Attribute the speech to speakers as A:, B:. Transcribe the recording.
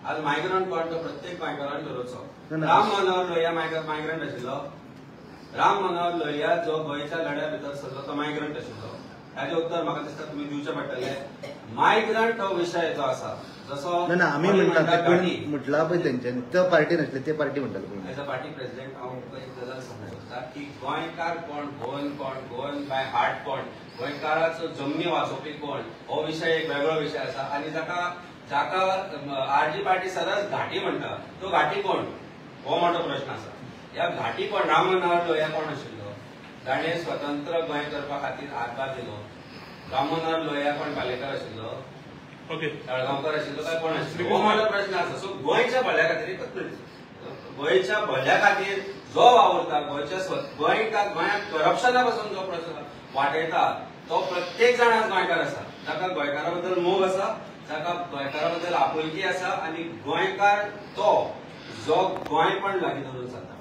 A: आज मायग्रंट कोण तो प्रत्येक गोंयकारान धरचो. राम मनोहर लोहिया मायग्रंट आशिल्लो. राम मनोहर लोहिया जो गोंयच्या लढ्या भितर सरलो तो मायग्रंट आशिल्लो. ताचे उत्तर म्हाका दिसता तुम्ही दिवचे पडटले. मायग्रंट हो विषय जो आसा जसो
B: आम्ही म्हटला पळय तेंच्यानी तो पार्टी नासले ते पार्टी म्हणटाले.
A: एज अ पार्टी प्रेसिडेंट हांव एक गजाल सांगूंक सोदता की गोंयकार कोण गोवन बाय हार्ट कोण गोंयकाराचो जमनी वाचोवपी कोण हो विषय एक वेगळो विषय आसा. आनी जाका आरजी पार्टी सदांच घाटी म्हणटा तो घाटी कोण हो मोठो प्रश्न आसा. ह्या घाटी कोण राम मनोहर लोहिया कोण आशिल्लो. ताणें स्वतंत्र गोंय करपा खातीर हातभार दिलो. राम मनोहर लोहिया कोण पालेकर आशिल्लो. तळगांवकर आशिल्लो काय कोण आशिल्लो हो मोठो प्रश्न आसा. सो गोंयच्या भल्या खातीर गोंयच्या भल्या खातीर जो वावरता गोंयांत करप्शना पासून जो प्रश्न वाटयता तो प्रत्येक जाण आज गोंयकार आसा. जाका गोंयकारा बद्दल मोग आसा, जाका गोंयकारा बद्दल आपुलकी आसा आनी गोंयकार तो जो गोंयपण लागीं धरून जाता.